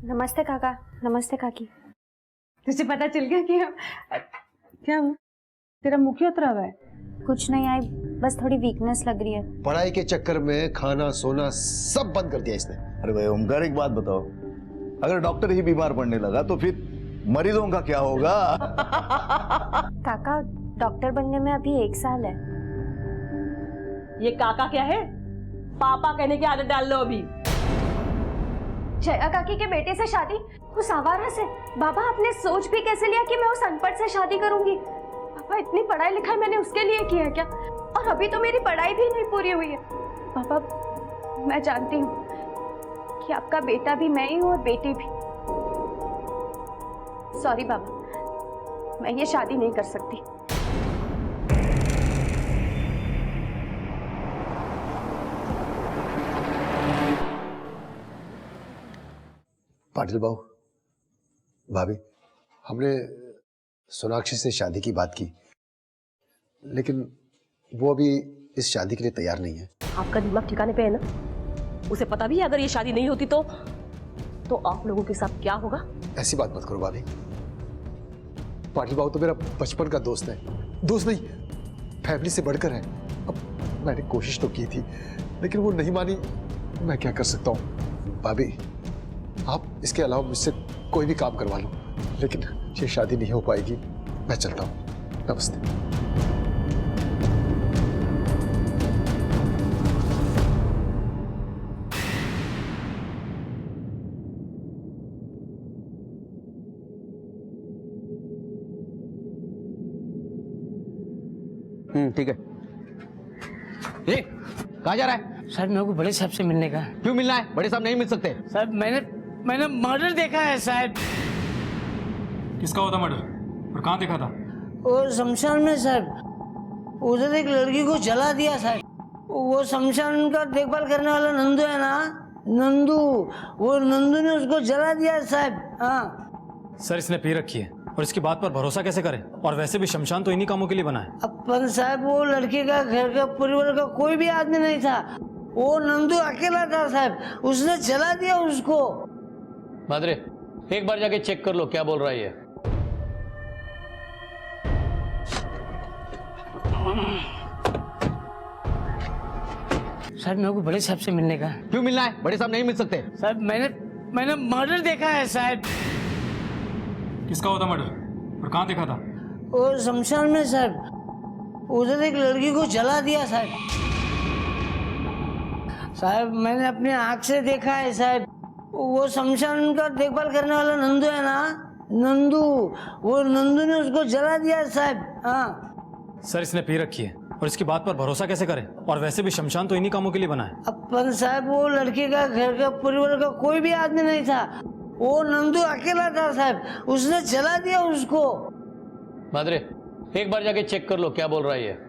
नमस्ते काका। नमस्ते काकी। तुझे पता चल गया कि हम क्या हुआ? तेरा मुंह क्यों उतरा हुआ है? कुछ नहीं आई, बस थोड़ी वीकनेस लग रही है। पढ़ाई के चक्कर में खाना सोना सब बंद कर दिया इसने। अरे भाई ओमकार, एक बात बताओ, अगर डॉक्टर ही बीमार पड़ने लगा तो फिर मरीजों का क्या होगा? काका, डॉक्टर बनने में अभी 1 साल है। ये काका क्या है? पापा कहने की आदत डाल लो अभी। जया काकी के बेटे से शादी उस आवारा से? बाबा, आपने सोच भी कैसे लिया कि मैं उस अनपढ़ से शादी करूंगी? पापा, इतनी पढ़ाई लिखाई मैंने उसके लिए किया है क्या? और अभी तो मेरी पढ़ाई भी नहीं पूरी हुई है। पापा, मैं जानती हूँ कि आपका बेटा भी मैं ही हूँ और बेटी भी। सॉरी बाबा, मैं ये शादी नहीं कर सकती। पाटिल बाबू, भाभी, हमने सोनाक्षी से शादी की बात की, लेकिन वो अभी इस शादी के लिए तैयार नहीं है। आपका दिमाग ठिकाने पे है ना? उसे पता भी है अगर ये शादी नहीं होती तो आप लोगों के साथ क्या होगा? ऐसी बात मत करो भाभी। पाटिल बाबू तो मेरा बचपन का दोस्त है, दोस्त नहीं फैमिली से बढ़कर है। अब मैंने कोशिश तो की थी लेकिन वो नहीं मानी, मैं क्या कर सकता हूँ। भाभी, आप इसके अलावा मुझसे कोई भी काम करवा लो, लेकिन ये शादी नहीं हो पाएगी। मैं चलता हूँ, नमस्ते। ठीक है। कहाँ जा रहा है? सर मेरे को बड़े साहब से मिलने का। क्यों मिलना है? बड़े साहब नहीं मिल सकते। सर मैंने मर्डर देखा है साहब। किसका होता मर्डर और कहाँ देखा था? वो शमशान में साहब, उधर एक लड़की को जला दिया साहब। वो शमशान का देखभाल करने वाला नंदू है ना, नंदू, वो नंदू ने उसको जला दिया साहब। हाँ सर, इसने पी रखी है और इसकी बात पर भरोसा कैसे करें? और वैसे भी शमशान तो इन्हीं कामों के लिए बना है। अपन साहब, वो लड़की का घर का परिवार का कोई भी आदमी नहीं था, वो नंदू अकेला था साहब, उसने जला दिया उसको। मादरे, एक बार जाके चेक कर लो क्या बोल रहा है ये। सर मेरे को बड़े साहब से मिलने का। क्यों मिलना है? बड़े साहब नहीं मिल सकते। सर मैंने मर्डर देखा है साहब। किसका होता मर्डर और कहाँ देखा था? वो शमशान में साहब, उधर एक लड़की को जला दिया साहब। साहब मैंने अपनी आँख से देखा है साहब। वो शमशान का देखभाल करने वाला नंदू है ना, नंदू, वो नंदू ने उसको जला दिया साहब। हाँ सर, इसने पी रखी है और इसकी बात पर भरोसा कैसे करें? और वैसे भी शमशान तो इन्हीं कामों के लिए बना है। अपन साहब, वो लड़की का घर का परिवार का कोई भी आदमी नहीं था, वो नंदू अकेला था साहब, उसने जला दिया उसको। मादरे, एक बार जाके चेक कर लो क्या बोल रहा है ये।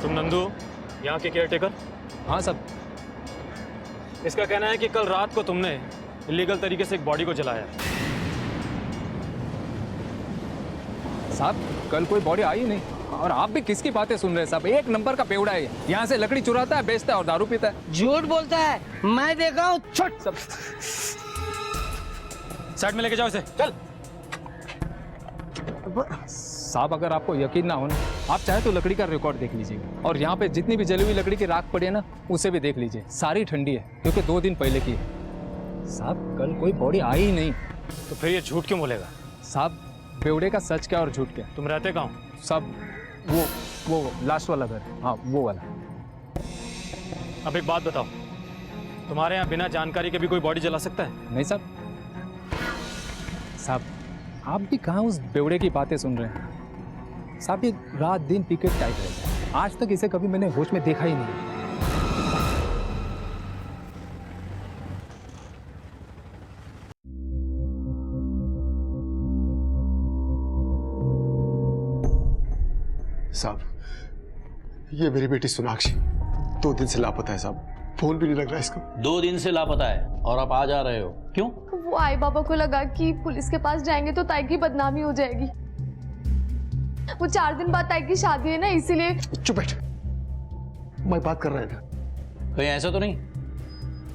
तुम नंदू, यहाँ के केयरटेकर? हाँ सब। इसका कहना है कि कल रात को तुमने इलीगल तरीके से एक बॉडी को जलाया। साहब कल कोई बॉडी आई नहीं, और आप भी किसकी बातें सुन रहे हैं साहब? एक नंबर का बेवड़ा है, यहाँ से लकड़ी चुराता है, बेचता है और दारू पीता है। झूठ बोलता है, मैं देखा हूँ। छोट सब साइड में लेके जाओ इसे, चल। साहब अगर आपको यकीन ना हो ना, आप चाहे तो लकड़ी का रिकॉर्ड देख लीजिए, और यहाँ पे जितनी भी जली हुई लकड़ी की राख पड़ी है ना, उसे भी देख लीजिए, सारी ठंडी है, क्योंकि 2 दिन पहले की है। साहब कल कोई बॉडी आई ही नहीं। तो फिर ये झूठ क्यों बोलेगा? साहब बेवड़े का सच क्या और झूठ क्या? तुम रहते कहाँ हो? साहब वो लास्ट वाला घर, हाँ वो वाला। अब एक बात बताओ, तुम्हारे यहाँ बिना जानकारी के भी कोई बॉडी जला सकता है? नहीं साहब। साहब आप भी कहाँ उस बेवड़े की बातें सुन रहे हैं? साहब ये रात दिन पिकेट टाइप रहता है, आज तक इसे कभी मैंने होश में देखा ही नहीं। साहब, ये मेरी बेटी सोनाक्षी 2 दिन से लापता है साहब, फोन भी नहीं लग रहा इसका। 2 दिन से लापता है और आप आ जा रहे हो, क्यों? वो आई बाबा को लगा कि पुलिस के पास जाएंगे तो ताई की बदनामी हो जाएगी। वो 4 दिन बाद ताई की शादी है ना, इसीलिए। चुप बैठ, मैं बात कर रहा है ना। कहीं ऐसा तो नहीं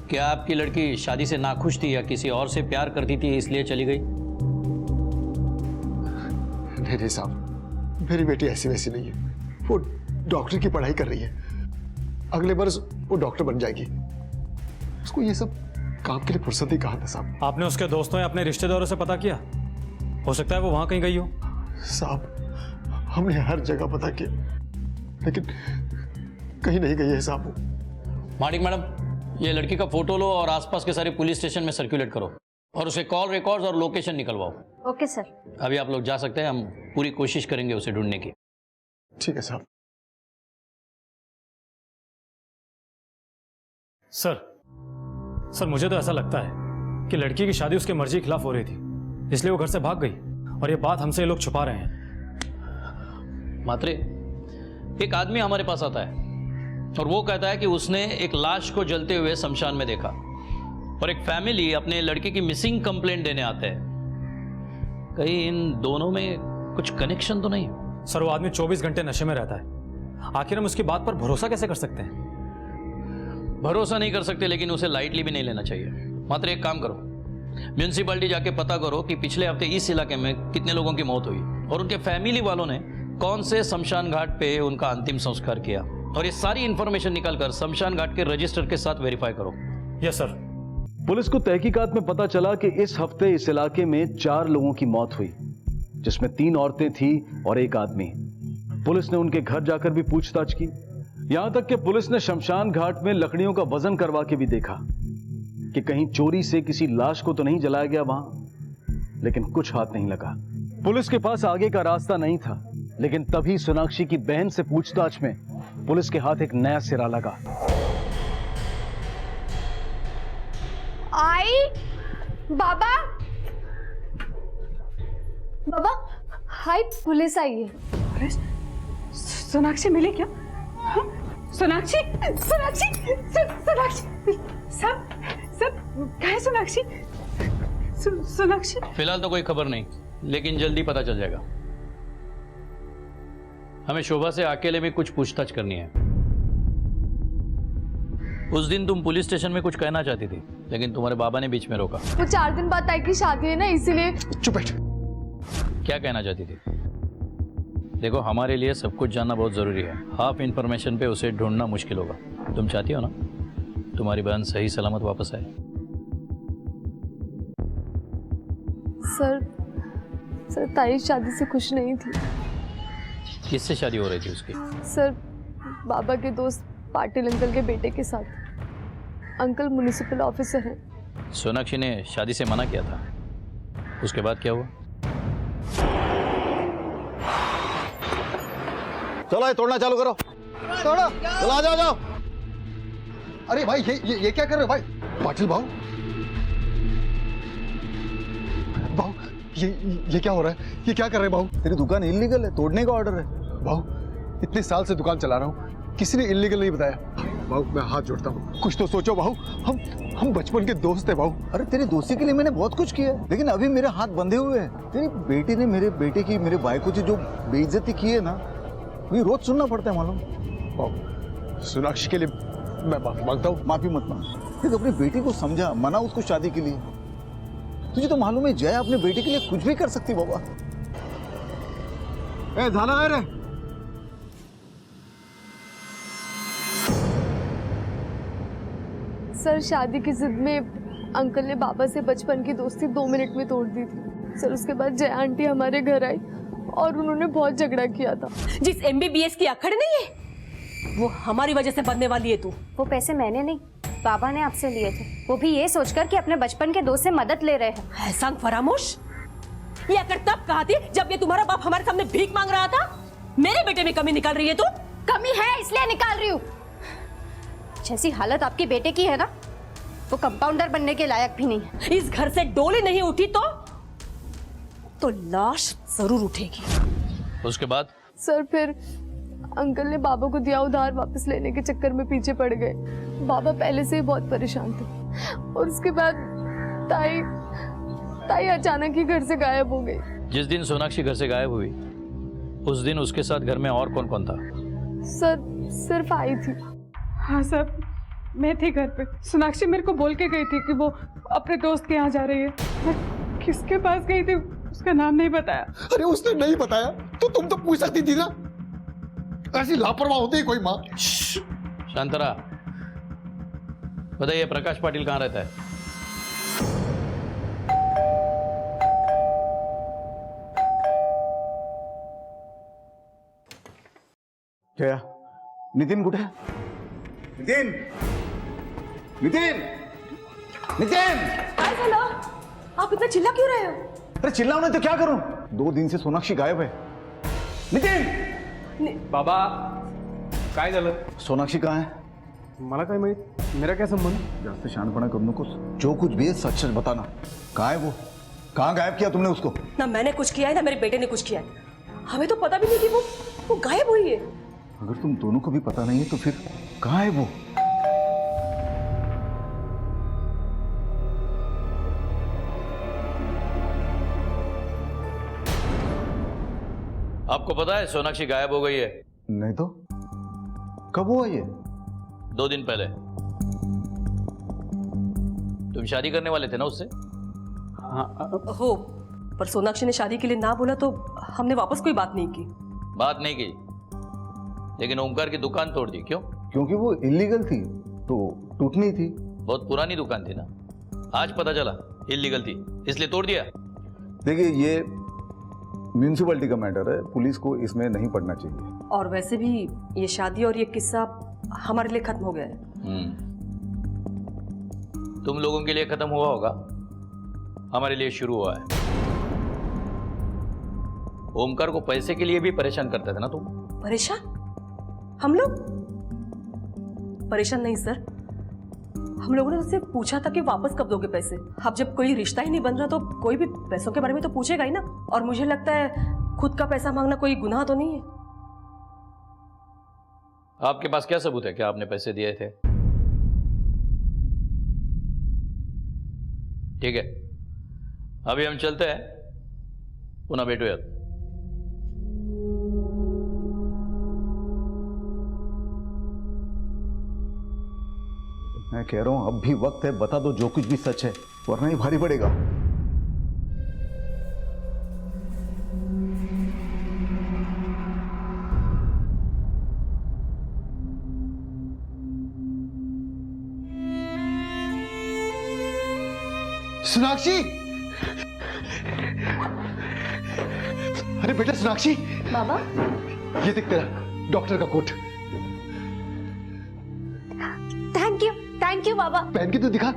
क्या आपकी लड़की शादी से नाखुश थी या किसी और से प्यार करती थी इसलिए चली गई? नहीं साहब, मेरी बेटी ऐसी वैसी नहीं है। वो डॉक्टर की पढ़ाई कर रही है, अगले बरस वो डॉक्टर बन जाएगी। उसको ये सब काम के लिए फुर्सत ही कहा था साहब। आपने उसके दोस्तों या अपने रिश्तेदारों से पता किया? हो सकता है वो वहां कहीं गई हो। साहब हमने हर जगह पता किया, लेकिन कहीं नहीं गई है साहब वो। माणिक मैडम, ये लड़की का फोटो लो और आसपास के सारे पुलिस स्टेशन में सर्कुलेट करो और उसे कॉल रिकॉर्ड्स और लोकेशन निकलवाओ। Okay sir. अभी आप लोग जा सकते हैं, हम पूरी कोशिश करेंगे उसे ढूंढने की। ठीक है साहब। सर मुझे तो ऐसा लगता है कि लड़की की शादी उसके मर्जी के खिलाफ हो रही थी, इसलिए वो घर से भाग गई और ये बात हमसे ये लोग छुपा रहे हैं। मात्रे, एक आदमी हमारे पास आता है और वो कहता है कि उसने एक लाश को जलते हुए शमशान में देखा, और एक फैमिली अपने लड़के की मिसिंग कंप्लेंट देने आते हैं। कहीं इन दोनों में कुछ कनेक्शन तो नहीं? सर वो आदमी 24 घंटे नशे में रहता है, आखिर हम उसकी बात पर भरोसा कैसे कर सकते हैं? भरोसा नहीं कर सकते, लेकिन उसे लाइटली भी नहीं लेना चाहिए। मात्र एक काम करो, म्यूनिसिपैलिटी जाके पता करो कि पिछले हफ्ते इस इलाके में कितने लोगों की मौत हुई और उनके फैमिली वालों ने कौन से शमशान घाट पे उनका अंतिम संस्कार किया, और ये सारी इंफॉर्मेशन निकालकर शमशान घाट के रजिस्टर के साथ वेरीफाई करो। Yes sir. पुलिस को तहकीकात में पता चला कि इस हफ्ते इस इलाके में 4 लोगों की मौत हुई, जिसमें 3 औरतें थी और 1 आदमी। पुलिस ने उनके घर जाकर भी पूछताछ की, यहां तक कि पुलिस ने शमशान घाट में लकड़ियों का वजन करवा के भी देखा कि कहीं चोरी से किसी लाश को तो नहीं जलाया गया वहां, लेकिन कुछ हाथ नहीं लगा। पुलिस के पास आगे का रास्ता नहीं था, लेकिन तभी सोनाक्षी की बहन से पूछताछ में पुलिस के हाथ एक नया सिरा लगा। आई बाबा, बाबा हाय, पुलिस आई है। अरे सोनाक्षी मिली क्या? हाँ? सोनाक्षी सोनाक्षी सोनाक्षी सब कहाँ है सोनाक्षी? सोनाक्षी फिलहाल तो कोई खबर नहीं, लेकिन जल्दी पता चल जाएगा। हमें शोभा से अकेले में कुछ पूछताछ करनी है। उस दिन तुम पुलिस स्टेशन में कुछ कहना चाहती थी, लेकिन तुम्हारे बाबा ने बीच में रोका। वो 4 दिन बाद ताई की शादी है ना, इसीलिए। चुप बैठ। क्या कहना चाहती थी? देखो, हमारे लिए सब कुछ जानना बहुत जरूरी है। हाफ इंफॉर्मेशन पे उसे ढूंढना मुश्किल होगा। तुम चाहती हो ना तुम्हारी बहन सही सलामत वापस आए? सर ताई शादी से खुश नहीं थी। किससे शादी हो रही थी उसकी? सर बाबा के दोस्त पाटिल अंकल के बेटे के साथ। अंकल म्युनिसिपल ऑफिसर हैं। सोनाक्षी ने शादी से मना किया था, उसके बाद क्या हुआ? चलो ये तोड़ना चालू करो, तोड़ो, चलो आ जाओ। अरे भाई ये क्या कर रहे हो भाई? पाटिल भाऊ, भाऊ ये क्या हो रहा है? ये क्या कर रहे हैं भाऊ? तेरी दुकान इल्लीगल है, तोड़ने का ऑर्डर है। भाऊ इतने साल से दुकान चला रहा हूँ, किसी ने इल्लीगल नहीं बताया। भाऊ मैं हाथ जोड़ता हूँ, कुछ तो सोचो भाऊ। हम बचपन के दोस्त हैं भाऊ। अरे तेरी दोस्ती के लिए मैंने बहुत कुछ किया है, लेकिन अभी मेरे हाथ बंधे हुए हैं। तेरी बेटी ने मेरे बेटे की, मेरे भाई को जो बेइज्जती की है ना, ये रोज सुनना पड़ता है मालूम। भाऊ सोनाक्षी के लिए मैं माफी मांगता हूँ। माफी मत मांग, देख अपनी बेटी को समझा, मना उसको शादी के लिए। तुझे तो मालूम है जया अपने बेटे के लिए कुछ भी कर सकती बाबा। ए धाना है रे। सर शादी की जिद में अंकल ने बाबा से बचपन की दोस्ती 2 मिनट में तोड़ दी थी। सर उसके बाद जया आंटी हमारे घर आई और उन्होंने बहुत झगड़ा किया था। जिस MBBS की अखड़ नहीं है, वो हमारी वजह से बनने वाली है। तू वो पैसे मैंने नहीं, बाबा ने आपसे लिए थे, वो भी ये सोचकर कि अपने बचपन के दोस्त से मदद ले रहे हैं। एहसान फरामोश, ये अकड़ तब कहा थी जब ये तुम्हारा बाप हमारे सामने भीख मांग रहा था। मेरे बेटे में कमी निकाल रही है तू। कमी है इसलिए निकाल रही हूँ। जैसी हालत आपके बेटे की है ना, वो कंपाउंडर बनने के लायक भी नहीं है। इस घर से डोली नहीं उठी तो लाश जरूर उठेगी। उसके बाद? सर फिर अंकल ने बाबा को दिया उधार वापस लेने के चक्कर में पीछे पड़ गए। बाबा पहले से ही बहुत परेशान थे और उसके बाद ताई अचानक ही घर से गायब हो गई। जिस दिन सोनाक्षी घर से गायब हुई उस दिन उसके साथ घर में और कौन कौन था? सर सिर्फ आई थी। हाँ सर, मैं थी घर पे। सोनाक्षी मेरे को बोल के गई थी कि वो अपने दोस्त के यहाँ जा रही है। मैं किसके पास गई थी उसका नाम नहीं बताया। अरे उसने नहीं बताया तो तुम तो पूछ सकती थी ना। ऐसी लापरवाह होती है कोई माँ? शांतरा, बताइए प्रकाश पाटिल कहाँ रहता है? जया, नितिन कुठे आहे? नितिन, नितिन, नितिन! काय झालं? आप इतना चिल्ला क्यों रहे हो? अरे चिल्लाओ नहीं तो क्या करूं? 2 दिन से सोनाक्षी गायब है। नितिन! बाबा काय झालं? सोनाक्षी कहाँ है? मला काय माहित, मेरा क्या संबंध? जास्त शहाणपणा करू नकोस। जो कुछ भी है सच सच बताना। कहाँ है वो? कहाँ गायब किया तुमने उसको? ना मैंने कुछ किया है ना मेरे बेटे ने कुछ किया है। हमें तो पता भी नहीं कि वो गायब हुई है। अगर तुम दोनों को भी पता नहीं है तो फिर कहाँ है वो? आपको पता है सोनाक्षी गायब हो गई है? नहीं तो कब हुआ ये? 2 दिन पहले। तुम शादी करने वाले थे ना उससे? हो, पर सोनाक्षी ने शादी के लिए ना बोला तो हमने वापस कोई बात नहीं की। बात नहीं की, लेकिन ओमकार की दुकान तोड़ दी। क्यों? क्योंकि वो इलीगल थी तो टूटनी थी। बहुत पुरानी दुकान थी ना, आज पता चला इलीगल थी, इसलिए तोड़ दिया। देखिए, ये म्यूनिसिपैलिटी का मैटर है, पुलिस को इसमें नहीं पड़ना चाहिए। और वैसे भी ये शादी और ये किस्सा हमारे लिए खत्म हो गया है। तुम लोगों के लिए खत्म हुआ होगा, हमारे लिए शुरू हुआ है। ओमकार को पैसे के लिए भी परेशान करते थे ना तुम? परेशान? हम लोग परेशान नहीं सर, हम लोगों ने उससे पूछा था कि वापस कब दोगे पैसे। अब जब कोई रिश्ता ही नहीं बन रहा तो कोई भी पैसों के बारे में तो पूछेगा ही ना। और मुझे लगता है खुद का पैसा मांगना कोई गुनाह तो नहीं है। आपके पास क्या सबूत है कि आपने पैसे दिए थे? ठीक है, अभी हम चलते हैं, पुनः भेटूयात। मैं कह रहा हूं अब भी वक्त है, बता दो जो कुछ भी सच है, वरना ही भारी पड़ेगा। सोनाक्षी! अरे बेटा सोनाक्षी! बाबा, ये देख तेरा डॉक्टर का कोट। थैंक यू बाबा। पहन के तो दिखा,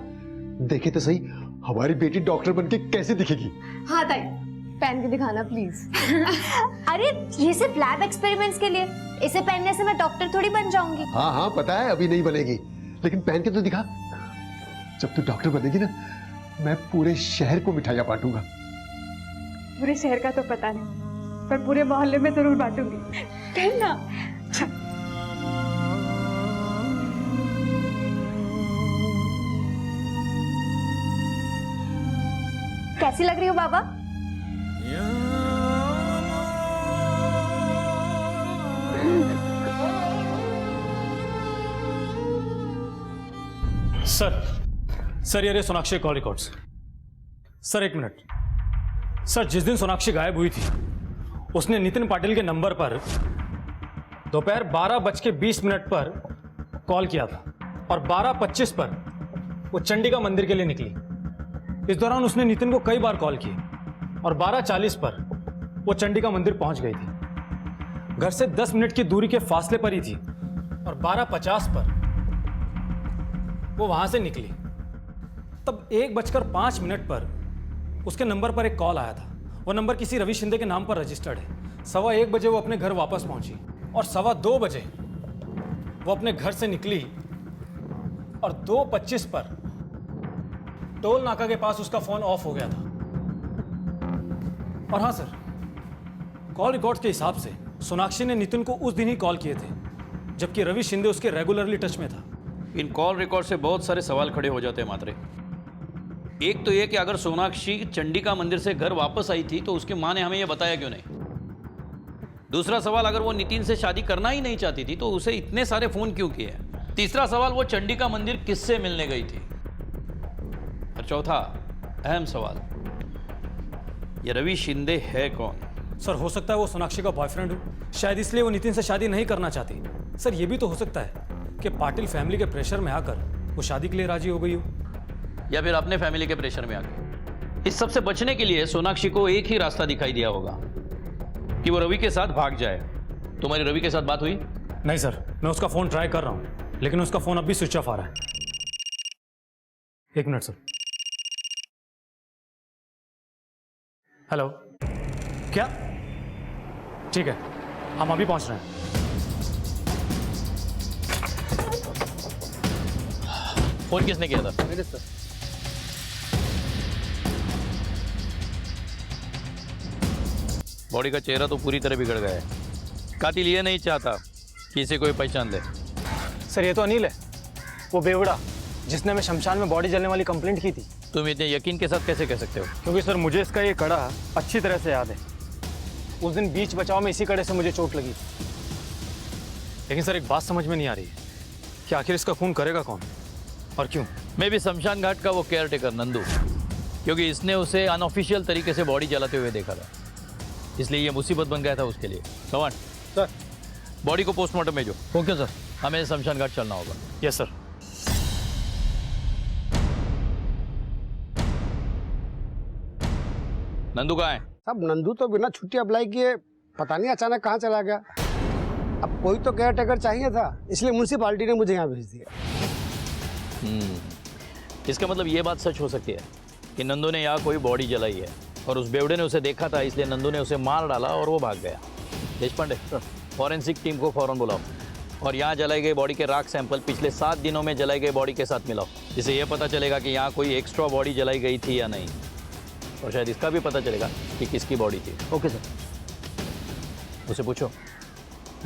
देखे तो सही हमारी बेटी डॉक्टर बनके कैसे दिखेगी। हाँ ताई, पहन के दिखाना प्लीज। अरे ये सिर्फ लैब एक्सपेरिमेंट्स के लिए, इसे पहनने से मैं डॉक्टर थोड़ी बन जाऊंगी। हाँ हाँ पता है अभी नहीं बनेगी, लेकिन पहन के तो दिखा। जब तू डॉक्टर बनेगी ना, मैं पूरे शहर को मिठाइयां बांटूंगा। पूरे शहर का तो पता नहीं, पर पूरे मोहल्ले में जरूर बांटूंगी। पहनना। कैसी लग रही हो बाबा? सर ये रहे Sonakshi call records. Sir 1 minute. Sir जिस दिन सोनाक्षी गायब हुई थी, उसने नितिन पाटिल के नंबर पर दोपहर 12:20 पर कॉल किया था और 12:25 पर वो चंडिका मंदिर के लिए निकली। इस दौरान उसने नितिन को कई बार कॉल की और 12:40 पर वो चंडिका मंदिर पहुंच गई थी। घर से 10 मिनट की दूरी के फासले पर ही थी और 12:50 पर वो वहां से निकली। तब 1:05 पर उसके नंबर पर एक कॉल आया था। वो नंबर किसी रवि शिंदे के नाम पर रजिस्टर्ड है। 1:15 बजे वो अपने घर वापस पहुंची और 2:15 बजे वो अपने घर से निकली और 2:25 पर टोल नाका के पास उसका फोन ऑफ हो गया था। और हाँ सर, कॉल रिकॉर्ड्स के हिसाब से सोनाक्षी ने नितिन को उस दिन ही कॉल किए थे, जबकि रवि शिंदे उसके रेगुलरली टच में था। इन कॉल रिकॉर्ड से बहुत सारे सवाल खड़े हो जाते हैं मात्रे। एक तो ये कि अगर सोनाक्षी चंडिका मंदिर से घर वापस आई थी तो उसकी माँ ने हमें यह बताया क्यों नहीं? दूसरा सवाल, अगर वो नितिन से शादी करना ही नहीं चाहती थी तो उसे इतने सारे फोन क्यों किए? तीसरा सवाल, वो चंडिका मंदिर किससे मिलने गई थी? और चौथा अहम सवाल, ये रवि शिंदे है कौन? सर हो सकता है वो सोनाक्षी का बॉयफ्रेंड हो, शायद इसलिए वो नितिन से शादी नहीं करना चाहती। सर ये भी तो हो सकता है कि पाटिल फैमिली के प्रेशर में आकर वो शादी के लिए राजी हो गई हो, या फिर अपने फैमिली के प्रेशर में आके। इस सब से बचने के लिए सोनाक्षी को एक ही रास्ता दिखाई दिया होगा कि वो रवि के साथ भाग जाए। तुम्हारी रवि के साथ बात हुई? नहीं सर, मैं उसका फोन ट्राई कर रहा हूं लेकिन उसका फोन अब भी स्विच ऑफ आ रहा है। एक मिनट सर। हेलो, क्या? ठीक है, हम अभी पहुंच रहे हैं। फोन किसने किया था? मेरे सर। बॉडी का चेहरा तो पूरी तरह बिगड़ गया है। कातिल ये नहीं चाहता कि इसे कोई पहचान ले। सर ये तो अनिल है, वो बेवड़ा जिसने हमें शमशान में बॉडी जलने वाली कंप्लेंट की थी। तुम इतने यकीन के साथ कैसे कह सकते हो? क्योंकि सर मुझे इसका ये कड़ा अच्छी तरह से याद है। उस दिन बीच बचाव में इसी कड़े से मुझे चोट लगी। लेकिन सर एक बात समझ में नहीं आ रही है कि आखिर इसका खून करेगा कौन और क्यों? मैं भी शमशान घाट का वो केयर टेकर नंदू, क्योंकि इसने उसे अनऑफिशियल तरीके से बॉडी जलाते हुए देखा था, इसलिए ये मुसीबत बन गया था उसके लिए। सवान सर। बॉडी को पोस्टमार्टम भेजो। Okay sir. हमें शमशान घाट चलना होगा। Yes sir. नंदू कहाँ है? साहब नंदू तो बिना छुट्टी अप्लाई किए पता नहीं अचानक कहाँ चला गया। अब कोई तो केयर टेकर चाहिए था, इसलिए म्यूनसिपालिटी ने मुझे यहाँ भेज दिया। इसका मतलब ये बात सच हो सकती है कि नंदू ने यहाँ कोई बॉडी जलाई है और उस बेवड़े ने उसे देखा था, इसलिए नंदू ने उसे मार डाला और वो भाग गया। देशपांडे, फॉरेंसिक टीम को फौरन बुलाओ और यहाँ जलाई गई बॉडी के राख सैंपल पिछले 7 दिनों में जलाई गई बॉडी के साथ मिलाओ, जिससे यह पता चलेगा कि यहाँ कोई एक्स्ट्रा बॉडी जलाई गई थी या नहीं, और शायद इसका भी पता चलेगा कि किसकी बॉडी थी। Okay sir. उसे पूछो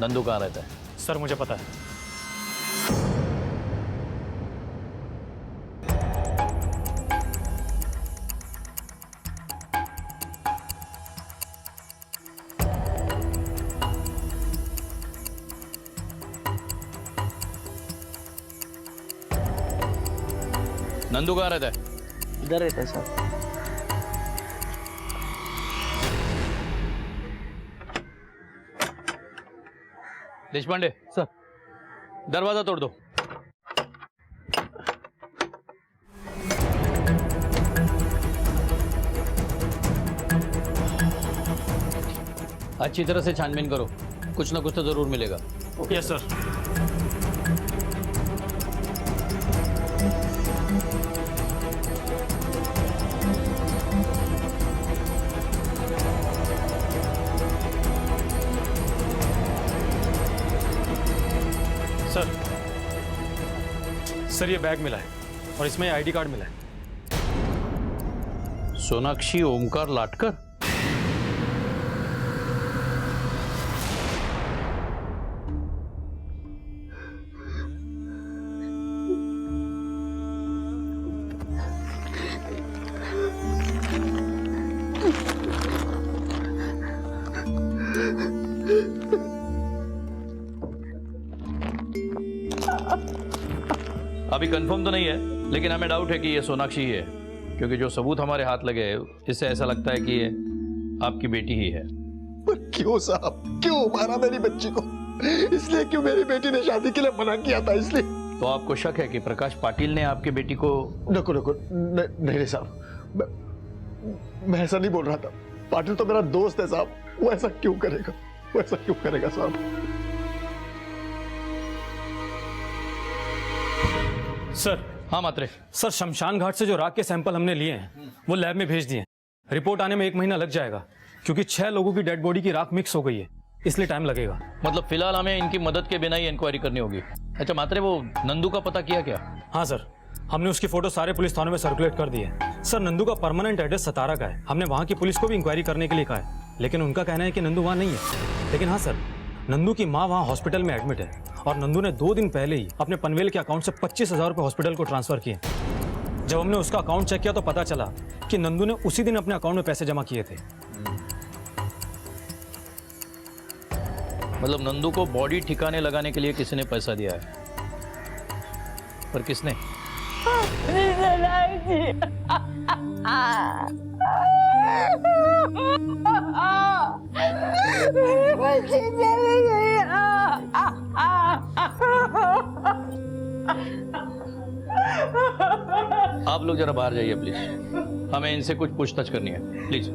नंदू कहाँ रहता है। सर मुझे पता है। नंदू कहाँ रहता है? इधर रहता है सर। देशपांडे सर। दरवाजा तोड़ दो। अच्छी तरह से छानबीन करो, कुछ ना कुछ तो जरूर मिलेगा। Yes sir. सर ये बैग मिला है और इसमें आईडी कार्ड मिला है। सोनाक्षी ओमकार लाटकर? अभी कंफर्म तो नहीं है, लेकिन हमें डाउट है कि ये सोनाक्षी ही है, क्योंकि जो सबूत हमारे हाथ लगे इससे ऐसा लगता है कि ये आपकी बेटी ही है। पर क्यों साहब, क्यों मारा मेरी बच्ची को? इसलिए क्यों मेरी बेटी ने शादी के लिए मना किया था? इसलिए तो आपको शक है कि प्रकाश पाटिल ने आपकी बेटी को? नको नको, नहीं साहब, मैं ऐसा नहीं बोल रहा था। पाटिल तो मेरा दोस्त है साहब, वो ऐसा क्यों करेगा? वो ऐसा क्यों करेगा साहब? सर। हाँ मात्रे। सर शमशान घाट से जो राख के सैंपल हमने लिए हैं वो लैब में भेज दिए हैं। रिपोर्ट आने में 1 महीना लग जाएगा, क्योंकि 6 लोगों की डेड बॉडी की राख मिक्स हो गई है, इसलिए टाइम लगेगा। मतलब फिलहाल हमें इनकी मदद के बिना ही इंक्वायरी करनी होगी। अच्छा मात्रे, वो नंदू का पता किया क्या? हाँ सर, हमने उसकी फोटो सारे पुलिस थानों में सर्कुलेट कर दी है। सर नंदू का परमानेंट एड्रेस सतारा का है। हमने वहाँ की पुलिस को भी इंक्वायरी करने के लिए कहा है, लेकिन उनका कहना है कि नंदू वहाँ नहीं है। लेकिन हाँ सर, नंदू की माँ वहाँ हॉस्पिटल में एडमिट है और नंदू ने 2 दिन पहले ही अपने पनवेल के अकाउंट से 25,000 रुपये हॉस्पिटल को ट्रांसफर किए। जब हमने उसका अकाउंट चेक किया तो पता चला कि नंदू ने उसी दिन अपने अकाउंट में पैसे जमा किए थे। मतलब नंदू को बॉडी ठिकाने लगाने के लिए किसी ने पैसा दिया है, पर किसने? आप लोग जरा बाहर जाइए प्लीज, हमें इनसे कुछ पूछताछ करनी है, प्लीज।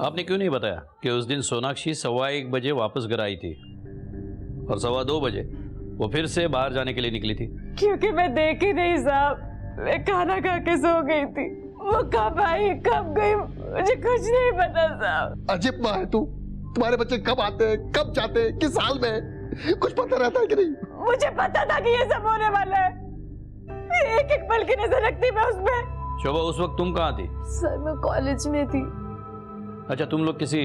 आपने क्यों नहीं बताया कि उस दिन सोनाक्षी 1:15 बजे वापस घर आई थी और 2:15 बजे वो फिर से बाहर जाने के लिए निकली थी? क्योंकि मैं देखी नहीं साहब, मैं खाना खा के सो गई थी। वो कब आई कब गई मुझे कुछ नहीं पता साहब। अजीब माँ है तू, तुम्हारे बच्चे कब आते हैं कब जाते हैं किस हाल में, कुछ पता रहता है कि नहीं? मुझे पता था कि ये सब होने वाला है, एक एक पल की नजर रखती मैं उसमें। शोभा, उस वक्त तुम कहाँ थी? सर मैं कॉलेज में थी। अच्छा, तुम लोग किसी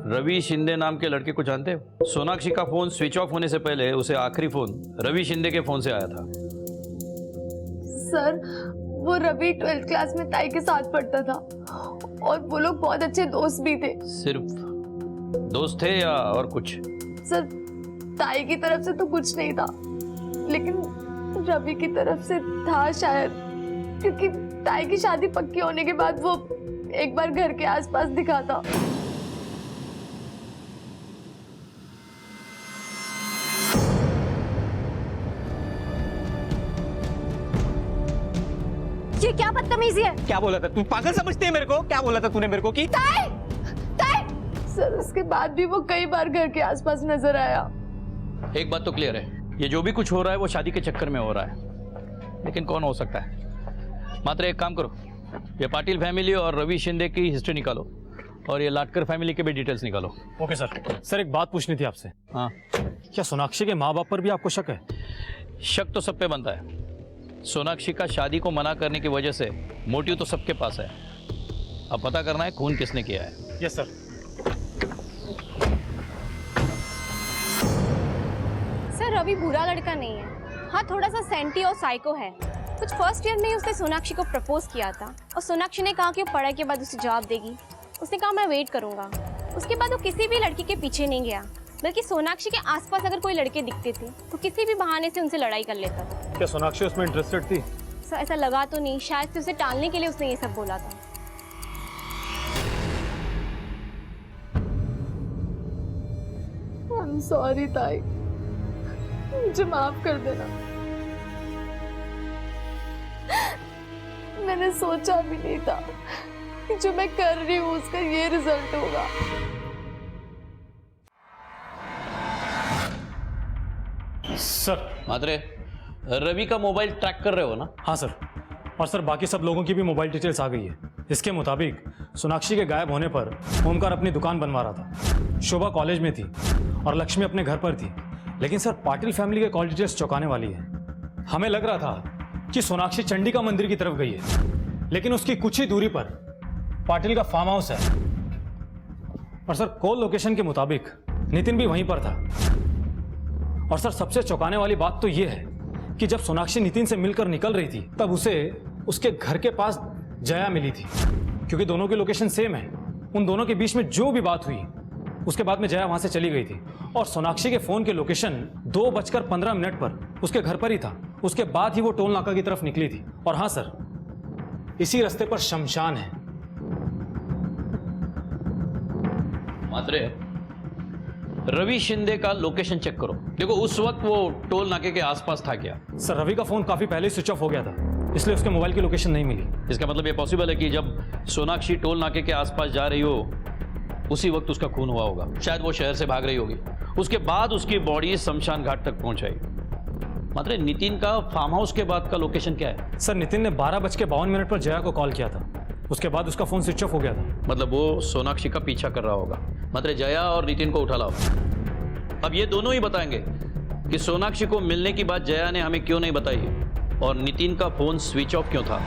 रवि शिंदे नाम के लड़के को जानते हो? सोनाक्षी का फोन स्विच ऑफ होने से पहले उसे आखिरी फोन रवि शिंदे के फोन से आया था। सर वो रवि 12th क्लास में ताई के साथ पढ़ता था और वो लोग बहुत अच्छे दोस्त भी थे। सिर्फ दोस्त थे या और कुछ? सर ताई की तरफ से तो कुछ नहीं था, लेकिन रवि की तरफ से था शायद, क्योंकि ताई की शादी पक्की होने के बाद वो एक बार घर के आसपास दिखा था। ये क्या बदतमीजी है? क्या बोला था? तू पागल समझती है मेरे को? क्या बोला था तूने मेरे को कि ताई! ताई! सर उसके बाद भी वो कई बार घर के आसपास नजर आया। एक बात तो क्लियर है, ये जो भी कुछ हो रहा है वो शादी के चक्कर में हो रहा है, लेकिन कौन हो सकता है? मात्र एक काम करो, ये पाटिल फैमिली और रवि शिंदे की हिस्ट्री निकालो और ये लाटकर फैमिली के भी डिटेल्स निकालो। Okay sir. सर एक बात पूछनी थी आपसे। हाँ, क्या सोनाक्षी के माँ बाप पर भी आपको शक है? शक तो सब पे बनता है। सोनाक्षी का शादी को मना करने की वजह से मोटिव तो सबके पास है, अब पता करना है खून किसने किया है। Yes sir. सर रवि बुरा लड़का नहीं है, हाँ थोड़ा सा सेंटी और साइको है। कुछ फर्स्ट ईयर में ही उसने सोनाक्षी को प्रपोज किया था और सोनाक्षी ने कहा कि वो पढ़ाई के बाद उसे जवाब देगी। उसने कहा मैं वेट करूंगा। उसके बाद वो किसी भी लड़की के पीछे नहीं गया, बल्कि सोनाक्षी के आसपास अगर कोई लड़के दिखते थे तो किसी भी बहाने से उनसे लड़ाई कर लेता था। क्या सोनाक्षी उसमें इंटरेस्टेड थी? सर ऐसा लगा तो नहीं, शायद से उसे टालने के लिए उसने ये सब बोला था। I'm sorry ताई, मुझे माफ कर देना। मैंने सोचा भी नहीं था कि जो मैं कर रही हूँ उसका ये रिजल्ट होगा। सर मात्रे, रवि का मोबाइल ट्रैक कर रहे हो ना? हाँ सर, और सर बाकी सब लोगों की भी मोबाइल डिटेल्स आ गई है। इसके मुताबिक सोनाक्षी के गायब होने पर ओमकार अपनी दुकान बनवा रहा था, शोभा कॉलेज में थी और लक्ष्मी अपने घर पर थी। लेकिन सर पाटिल फैमिली के कॉल डिटेल्स चौंकाने वाली है। हमें लग रहा था कि सोनाक्षी चंडिका मंदिर की तरफ गई है, लेकिन उसकी कुछ ही दूरी पर पाटिल का फार्म हाउस है। और सर कॉल लोकेशन के मुताबिक नितिन भी वहीं पर था। और सर सबसे चौंकाने वाली बात तो यह है कि जब सोनाक्षी नितिन से मिलकर निकल रही थी तब उसे उसके घर के पास जया मिली थी, क्योंकि दोनों की लोकेशन सेम है। उन दोनों के बीच में जो भी बात हुई उसके बाद में जया वहां से चली गई थी और सोनाक्षी के फोन की लोकेशन 2:15 पर उसके घर पर ही था। उसके बाद ही वो टोल नाका की तरफ निकली थी। और हाँ सर, इसी रास्ते पर शमशान है। मात्रे, रवि शिंदे का लोकेशन चेक करो। देखो उस वक्त वो टोल नाके के आसपास था क्या? सर रवि का फोन काफी पहले स्विच ऑफ हो गया था, इसलिए उसके मोबाइल की लोकेशन नहीं मिली। इसका मतलब ये पॉसिबल है कि जब सोनाक्षी टोल नाके के आसपास जा रही हो उसी वक्त उसका खून हुआ होगा। शायद वो शहर से भाग रही होगी, उसके बाद उसकी बॉडी शमशान घाट तक पहुंचाई। मात्र नितिन का फार्म हाउस के बाद का लोकेशन क्या है? सर नितिन ने 12:52 पर जया को कॉल किया था, उसके बाद उसका फोन स्विच ऑफ हो गया था। मतलब वो सोनाक्षी का पीछा कर रहा होगा। मतलब जया और नितिन को उठा लाओ। अब ये दोनों ही बताएंगे कि सोनाक्षी को मिलने की बात जया ने हमें क्यों नहीं बताई और नितिन का फोन स्विच ऑफ क्यों था।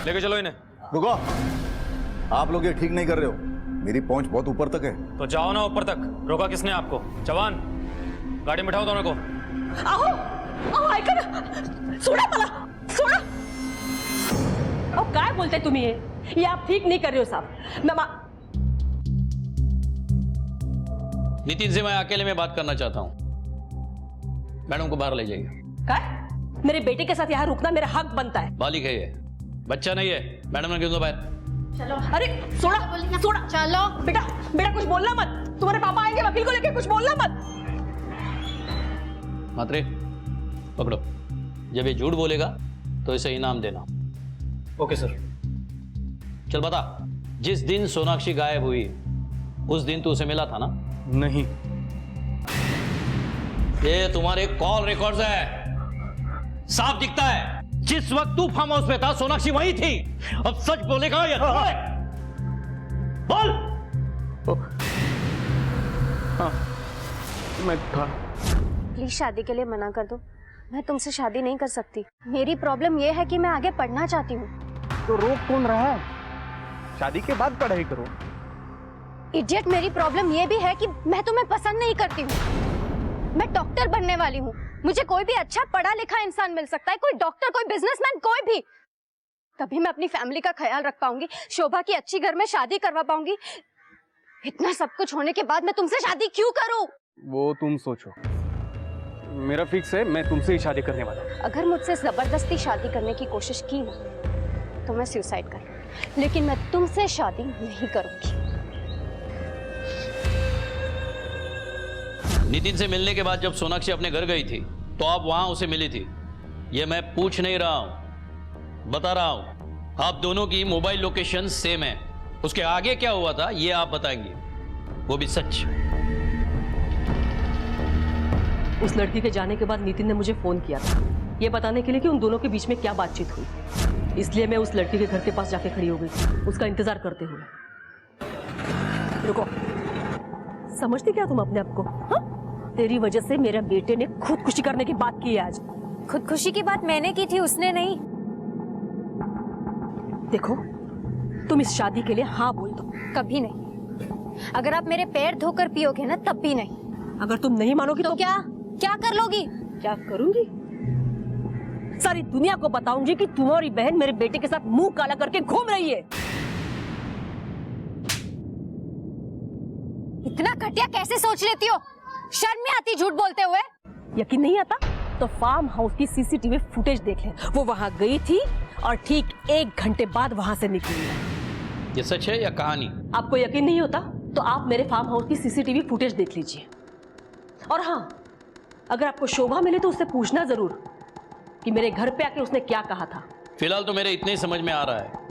लेके चलो इन्हें। रुको, आप लोग ये ठीक नहीं कर रहे हो। मेरी पहुंच बहुत ऊपर तक है। तो जाओ ना ऊपर तक। रोका किसने आपको? जवान, गाड़ी में बिठाओ दोनों को। आओ आओ, ऐका ना, सोडा मला, सोडा। अहो काय बोलताय तुम्ही? ये आप ठीक नहीं कर रहे हो साहब। नितिन से मैं अकेले में बात करना चाहता हूँ। मैडम को बाहर ले जाइए। क्या? मेरे बेटे के साथ यहाँ रुकना मेरा हक बनता है। बालिक है ये, बच्चा नहीं है। मैडम ने क्यों दो बाहर? चलो। अरे सोड़ा सोड़ा, चलो बेटा बेटा कुछ बोलना मत। तुम्हारे पापा आएंगे वकील को लेके, कुछ बोलना मत। मात्रे पकड़ो, जब ये झूठ बोलेगा तो इसे इनाम देना। Okay sir. चल बता, जिस दिन सोनाक्षी गायब हुई उस दिन तू उसे मिला था ना? नहीं। ये तुम्हारे कॉल रिकॉर्ड्स है, साफ दिखता है। जिस वक्त तू फार्म हाउस में था सोनाक्षी वहीं थी। अब सच बोलेगा या बोल? हाँ, मैं था। प्लीज शादी के लिए मना कर दो, मैं तुमसे शादी नहीं कर सकती। मेरी प्रॉब्लम यह है कि मैं आगे पढ़ना चाहती हूँ। तो रोक कौन रहा है? शादी के बाद पढ़ाई करो। इडियट, मेरी प्रॉब्लम यह भी है कि मैं तुम्हें पसंद नहीं करती हूँ। मैं डॉक्टर बनने वाली हूँ। मुझे कोई भी अच्छा पढ़ा लिखा इंसान मिल सकता है, कोई डॉक्टर, कोई बिजनेसमैन, कोई भी। तभी मैं अपनी फैमिली का ख्याल रख पाऊंगी, शोभा की अच्छी घर में शादी करवा पाऊंगी। इतना सब कुछ होने के बाद मैं तुमसे शादी क्यों करूं? वो तुम सोचो, मेरा फिक्स है, मैं तुमसे ही शादी करने वाला हूं। अगर मुझसे जबरदस्ती शादी करने की कोशिश की ना तो मैं सुसाइड कर लूं, लेकिन मैं तुमसे शादी नहीं करूंगी। नितिन से मिलने के बाद जब सोनाक्षी अपने घर गई थी तो आप वहां उसे मिली थी। ये मैं पूछ नहीं रहा हूं, बता रहा हूं। आप दोनों की मोबाइल लोकेशन सेम है। उसके आगे क्या हुआ था ये आप बताएंगे, वो भी सच। उस लड़की के जाने के बाद नितिन ने मुझे फोन किया था, ये बताने के लिए कि उन दोनों के बीच में क्या बातचीत हुई। इसलिए मैं उस लड़की के घर के पास जाके खड़ी हो गई, उसका इंतजार करते हुए। रुको, समझती क्या तुम अपने आप को? हाँ? तेरी वजह से मेरे बेटे ने खुदकुशी करने की बात की है आज। खुदकुशी की बात मैंने की थी, उसने नहीं। देखो, तुम इस शादी के लिए हाँ बोल दो। कभी नहीं। अगर आप मेरे पैर धोकर पियोगे ना तब भी नहीं। अगर तुम नहीं मानोगी तो क्या क्या कर लोगी? क्या करूंगी? सारी दुनिया को बताऊंगी कि तुम्हारी बहन मेरे बेटे के साथ मुंह काला करके घूम रही है। इतना घटिया कैसे सोच लेती हो? शर्म नहीं आती झूठ बोलते हुए? यकीन नहीं आता तो फार्म हाउस की सीसीटीवी फुटेज देख ले। वो वहां गई थी और ठीक 1 घंटे बाद वहां से निकली है। ये सच है या कहानी? आपको यकीन नहीं होता तो आप मेरे फार्म हाउस की सीसीटीवी फुटेज देख लीजिए। और हाँ, अगर आपको शोभा मिले तो उससे पूछना जरूर कि मेरे घर पे आके उसने क्या कहा था। फिलहाल तो मेरे इतने ही समझ में आ रहा है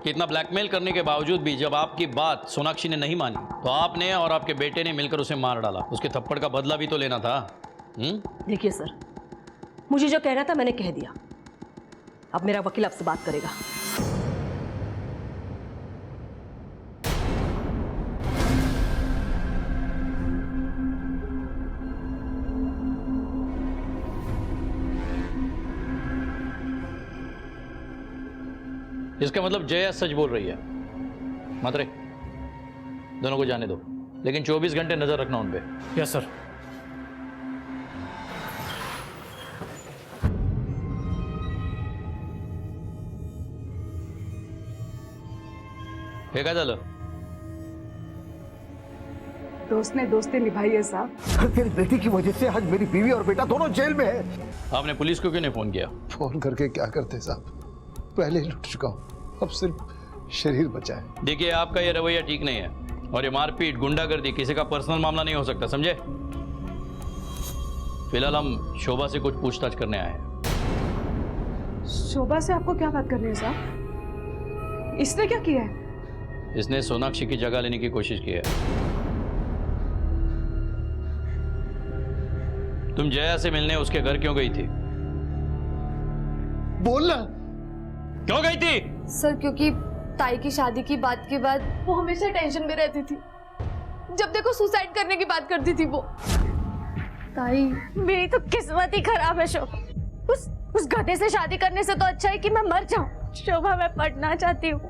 कि इतना ब्लैकमेल करने के बावजूद भी जब आपकी बात सोनाक्षी ने नहीं मानी तो आपने और आपके बेटे ने मिलकर उसे मार डाला। उसके थप्पड़ का बदला भी तो लेना था। देखिए सर, मुझे जो कहना था मैंने कह दिया। अब मेरा वकील आपसे बात करेगा। इसका मतलब जया सच बोल रही है। मात्रे, दोनों को जाने दो, लेकिन 24 घंटे नजर रखना उन पे। Yes sir. हे काय झालं? दोस्त ने दोस्ती निभाई है साहब। तेरी बेटी की वजह से आज मेरी बीवी और बेटा दोनों जेल में है। आपने पुलिस को क्यों नहीं फोन किया? फोन करके क्या करते साहब, पहले ही लुट चुका हूं, अब सिर्फ शरीर बचा है। देखिए, आपका ये रवैया ठीक नहीं है और ये मारपीट, गुंडागर्दी किसी का पर्सनल मामला नहीं हो सकता, समझे? फिलहाल हम शोभा से कुछ पूछताछ करने आए हैं। शोभा से आपको क्या बात करनी है साहब? इसने क्या किया है? इसने सोनाक्षी की जगह लेने की कोशिश की है। तुम जया से मिलने उसके घर क्यों गई थी? बोलना। क्यों गई थी? सर, क्योंकि ताई की शादी की बात के बाद वो हमेशा टेंशन में रहती थी। जब देखो सुसाइड करने की बात करती थी वो। ताई, मेरी तो किस्मत ही खराब है शोभा। उस गधे से शादी करने से तो अच्छा है कि मैं मर जाऊं। शोभा, मैं पढ़ना चाहती हूँ,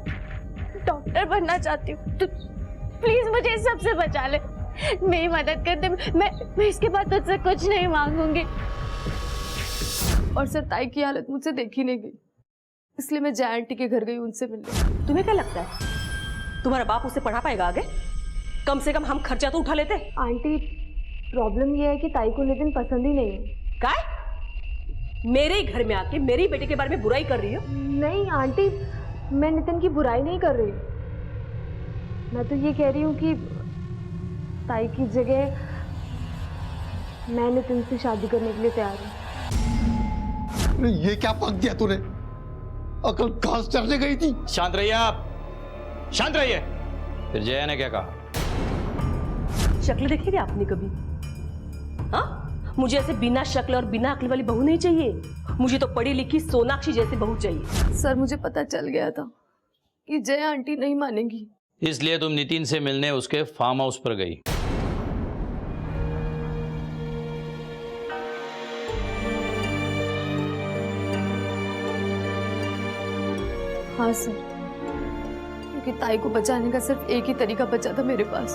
डॉक्टर बनना चाहती हूँ। तो प्लीज मुझे इस सब से बचा ले, मेरी मदद कर दे। मैं इसके बाद तुझसे कुछ नहीं मांगूंगी। और सर, ताई की हालत मुझसे देखी नहीं गई। इसलिए मैं जया आंटी के घर गई उनसे मिलने। तुम्हें क्या लगता है तुम्हारा बाप उसे पढ़ा पाएगा आगे? कम से कम हम खर्चा तो उठा लेते। आंटी प्रॉब्लम ये है कि ताई को नितिन पसंद ही नहीं है। काय? मेरे ही घर में आके मेरी बेटे के बारे में बुराई कर रही हो? नहीं आंटी, मैं नितिन की बुराई नहीं कर रही। मैं तो ये कह रही हूँ कि ताई की जगह मैं नितिन से शादी करने के लिए तैयार हूँ। ये क्या पक दिया तूने? अकल घास चरने गई थी। शांत रहिए आप, शांत रहिए। फिर जया ने क्या कहा? शक्ल देखी थी आपने कभी? हाँ, मुझे ऐसे बिना शक्ल और बिना अक्ल वाली बहू नहीं चाहिए। मुझे तो पढ़ी लिखी सोनाक्षी जैसी बहू चाहिए। सर मुझे पता चल गया था कि जया आंटी नहीं मानेगी, इसलिए तुम नितिन से मिलने उसके फार्म हाउस पर गई। हाँ सर, क्योंकि ताई को बचाने का सिर्फ एक ही तरीका बचा था मेरे पास।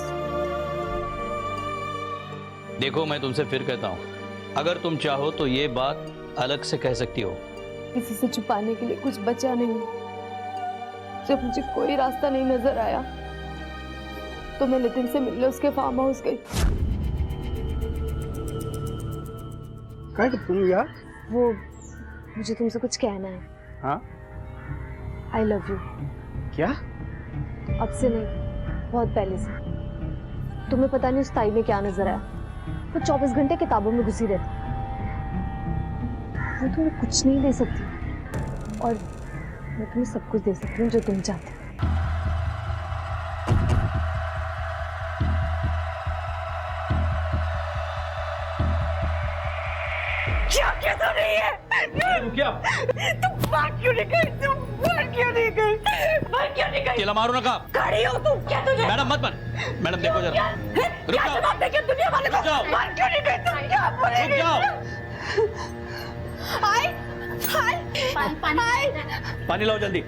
देखो मैं तुमसे फिर कहता हूँ, अगर तुम चाहो तो ये बात अलग से कह सकती हो। किसी से छुपाने के लिए कुछ बचा नहीं। जब मुझे कोई रास्ता नहीं नजर आया तो मैं नितिन से मिलने उसके फार्म हाउस गई। क्या तुम यार? वो मुझे तुमसे कुछ कहना है। हाँ? I love you. क्या? अब से नहीं, बहुत पहले से। तुम्हें पता नहीं उस ताई में क्या नजर आया। वो 24 घंटे किताबों में घुसी रहती। वो तुम्हें कुछ नहीं दे सकती और मैं तुम्हें सब कुछ दे सकती हूँ जो तुम चाहते हो। क्या क्या तो नहीं है? क्या? तुम बाहर क्यों नहीं गई? तुम बाहर क्यों नहीं गई? बाहर क्यों नहीं गई? केला मारो ना का? खड़ी हो तुम, क्या तुझे? मैडम मत मार। मैडम देखो जरा, रुक क्या जाओ। जवाब देंगे दुनिया वाले को? रुक जाओ। बाहर क्यों नहीं गई तुम? क्या बोलेगी? रुक जाओ। हाय हाय हाय पानी लाओ जल्दी।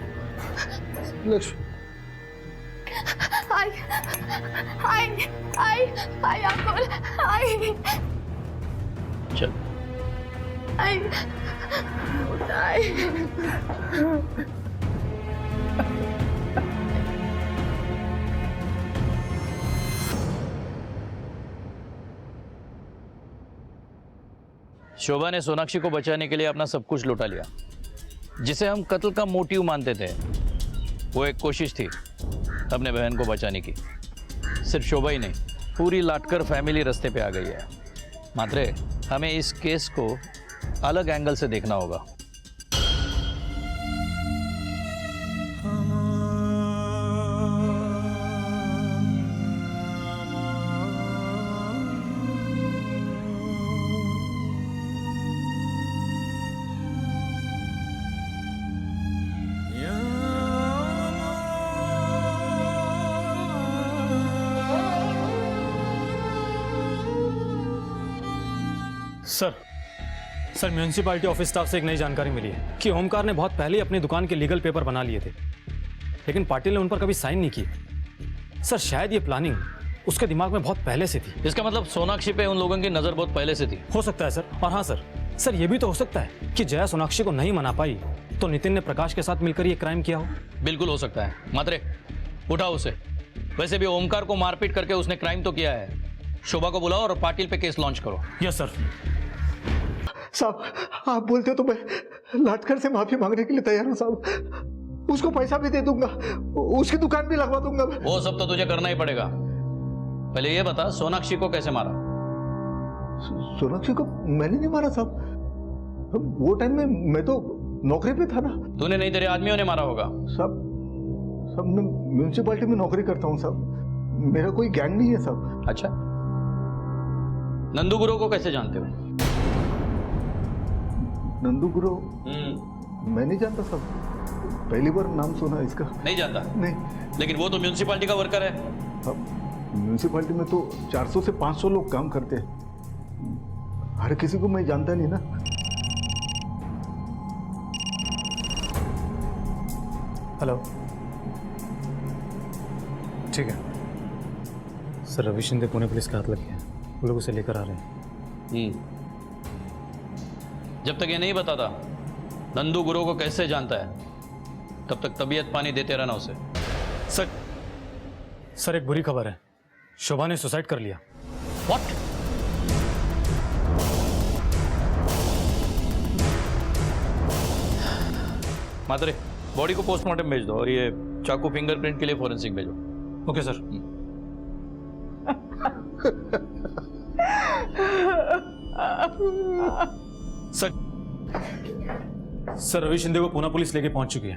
हाय हाय हाय हाय अंकुल, हाय चल। हाय हाय। शोभा ने सोनाक्षी को बचाने के लिए अपना सब कुछ लुटा लिया। जिसे हम कत्ल का मोटिव मानते थे, वो एक कोशिश थी अपने बहन को बचाने की। सिर्फ शोभा ही नहीं, पूरी लाटकर फैमिली रास्ते पे आ गई है। मात्रे हमें इस केस को अलग एंगल से देखना होगा। सर म्यूनिसिपैलिटी ऑफिस स्टाफ से एक नई जानकारी मिली है कि ओमकार ने बहुत पहले ही अपनी दुकान के लीगल पेपर बना लिए थे, लेकिन पाटिल ने उन पर कभी साइन नहीं किए। सर शायद ये प्लानिंग उसके दिमाग में बहुत पहले से थी। इसका मतलब सोनाक्षी पे उन लोगों की नजर बहुत पहले से थी। हो सकता है सर। और हाँ सर ये भी तो हो सकता है कि जया सोनाक्षी को नहीं मना पाई तो नितिन ने प्रकाश के साथ मिलकर ये क्राइम किया हो। बिल्कुल हो सकता है। मात्रे उठाओ उसे। वैसे भी ओमकार को मारपीट करके उसने क्राइम तो किया है। शोभा को बुलाओ और पाटिल पे केस लॉन्च करो। Yes sir. साहब आप बोलते हो तो मैं लाटकर से माफी मांगने के लिए तैयार हूँ साहब। उसको पैसा भी दे दूंगा, उसकी दुकान भी लगवा दूंगा। वो सब तो तुझे करना ही पड़ेगा। पहले ये बता सोनाक्षी को कैसे मारा? सोनाक्षी को मैंने नहीं मारा साहब। वो टाइम में मैं तो नौकरी पे था ना। तूने नहीं, तेरे आदमियों ने मारा होगा। सब मैं म्यूनिसिपैलिटी में नौकरी करता हूँ साहब। मेरा कोई गैंग नहीं है साहब। अच्छा, नंदू गुरु को कैसे जानते हो? नंदू गुरु मैं नहीं जानता साहब, पहली बार नाम सुना इसका। नहीं जानता? नहीं। लेकिन वो तो म्यूनिसिपैलिटी का वर्कर है। अब म्यूनिसिपैलिटी में तो 400 से 500 लोग काम करते हैं। हर किसी को मैं जानता नहीं ना। हेलो, ठीक है सर। रवि शिंदे पुणे पुलिस के हाथ लग गया, वो लोग उसे लेकर आ रहे हैं। जब तक ये नहीं बताता नंदू गुरु को कैसे जानता है तब तक तबीयत पानी देते रहना उसे। सर एक बुरी खबर है, शोभा ने सुसाइड कर लिया। व्हाट? मात्रे, बॉडी को पोस्टमार्टम भेज दो और ये चाकू फिंगरप्रिंट के लिए फॉरेंसिक भेजो। Okay sir. Sir Ravi Shinde को पूना पुलिस लेके पहुंच चुकी है।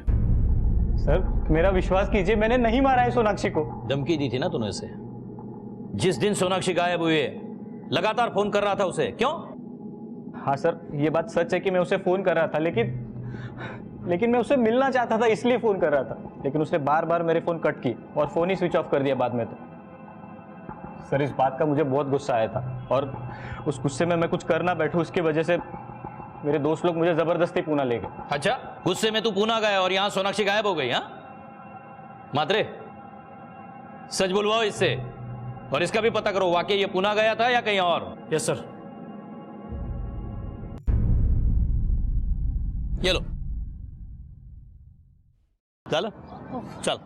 सर मेरा विश्वास कीजिए, मैंने नहीं मारा है सोनाक्षी को। धमकी दी थी ना तूने उसे? जिस दिन सोनाक्षी गायब हुई है लगातार फोन कर रहा था उसे, क्यों? हाँ सर, ये बात सच है कि मैं उसे फोन कर रहा था, लेकिन मैं उससे मिलना चाहता था इसलिए फोन कर रहा था। लेकिन उसने बार बार मेरे फोन कट की और फोन ही स्विच ऑफ कर दिया बाद में। तो सर इस बात का मुझे बहुत गुस्सा आया था और उस गुस्से में मैं कुछ करना बैठूं, उसकी वजह से मेरे दोस्त लोग मुझे जबरदस्ती पूना ले गए। अच्छा, गुस्से में तू पूना गया और यहां सोनाक्षी गायब हो गई? हाँ मात्रे, सच बुलवाओ इससे और इसका भी पता करो वाकई ये पूना गया था या कहीं और। Yes sir. ये लो, चलो चल।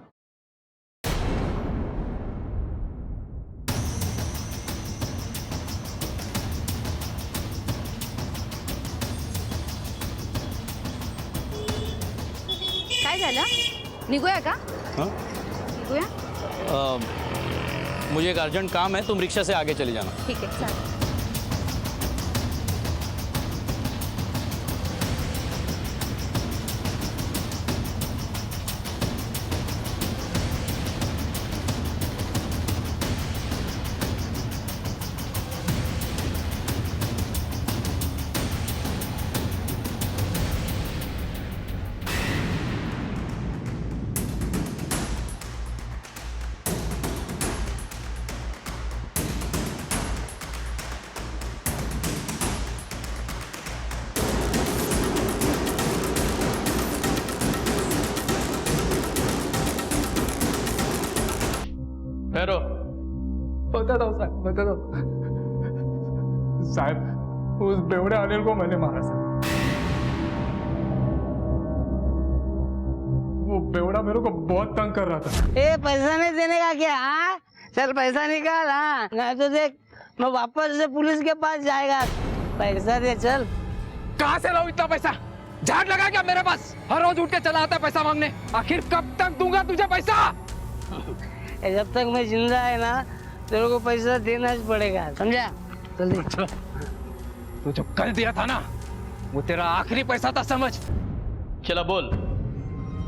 काय झालं? निघूया का? हाँ? निघूया? मुझे एक अर्जेंट काम है, तुम रिक्शा से आगे चली जाना। ठीक है चालेल। ठहरो। बता दो साहब, बता दो साहब, उस बेवड़े अनिल को मैंने मारा साहब। वो बेवड़ा मेरे को बहुत तंग कर रहा था। ए पैसा नहीं देने का क्या? हाँ चल पैसा निकाल। हाँ नहीं तो देख मैं वापस से पुलिस के पास जाएगा। पैसा दे चल। कहाँ से लाऊं इतना पैसा? झाड़ लगा क्या मेरे पास? हर रोज उठ के चला आता है पैसा मांगने। आखिर कब तक दूंगा तुझे पैसा? जब तक मैं जिंदा है ना तेरे को पैसा देना ही पड़ेगा, समझा? जल्दी चल। तू जो कल दिया था ना वो तेरा आखिरी पैसा था, समझ? चला बोल,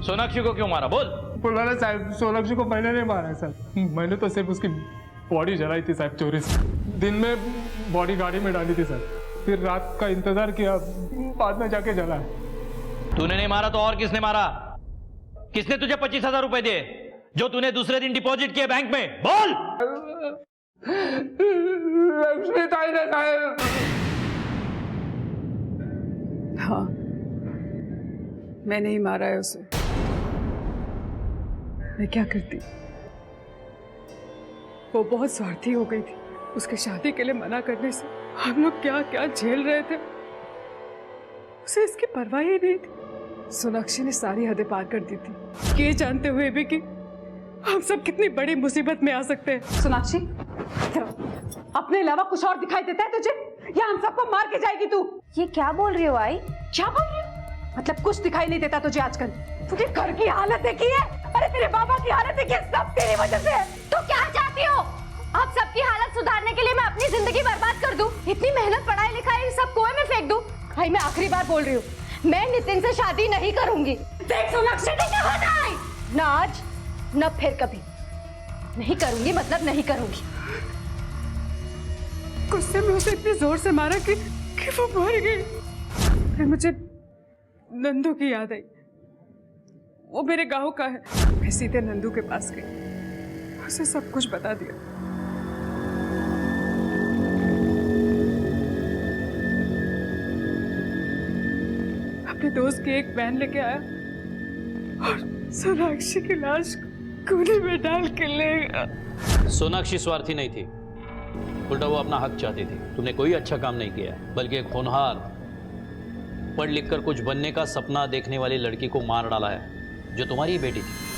सोनाक्षी को क्यों मारा? बोल। बोला ना साहब, सोनाक्षी को मैंने नहीं मारा है सर। मैंने तो सिर्फ उसकी बॉडी जलाई थी साहब, चोरी से। दिन में बॉडी गाड़ी में डाली थी सर, फिर रात का इंतजार किया, बाद में जाके जला है। तूने नहीं मारा तो और किसने मारा? किसने तुझे 25,000 रुपए दिए जो तूने दूसरे दिन डिपॉजिट किए बैंक में? बोल। लक्ष्मी ताई ने साहब। हाँ मैंने ही मारा है उसे। मैं क्या करती? वो बहुत स्वार्थी हो गई थी। उसके शादी के लिए मना करने से हम लोग क्या क्या झेल रहे थे, उसे इसकी परवाह ही नहीं थी। सोनाक्षी ने सारी हदें पार कर दी थी, ये जानते हुए भी कि हम सब कितनी बड़ी मुसीबत में आ सकते हैं। सोनाक्षी, अपने अलावा कुछ और दिखाई देता है तुझे या हम सबको मार के जाएगी तू? ये क्या बोल रही हो आई? क्या बोल रही हो? मतलब कुछ दिखाई नहीं देता तुझे आजकल? तुझे घर की हालत देखी है? अरे तेरे बाबा की हालत देखी है, सब तेरी वजह से है। तो क्या चाहती हो? आप सबकी हालत सुधारने के लिए मैं अपनी जिंदगी बर्बाद कर दूं? इतनी मेहनत पढ़ाई लिखाई सब कुएं में फेंक दूं? भाई मैं आखिरी बार बोल रही हूँ, मैं नितिन से शादी नहीं करूंगी। देख सोनाक्षी, ना आज न फिर कभी। नहीं करूंगी मतलब नहीं करूंगी। गुस्से में उसे इतनी जोर से मारा कि वो मर गई। फिर मुझे नंदू की याद आई, वो मेरे गांव का है। मैं सीधे नंदू के पास गई, उसे सब कुछ बता दिया। अपने दोस्त की एक वैन लेके आया और सोनाक्षी की लाश कूड़े में डाल के ले गया। सोनाक्षी स्वार्थी नहीं थी, उल्टा वो अपना हक चाहती थी। तुमने कोई अच्छा काम नहीं किया, बल्कि एक होनहार, पढ़ लिख कर कुछ बनने का सपना देखने वाली लड़की को मार डाला है। जो तुम्हारी ही बेटी थी।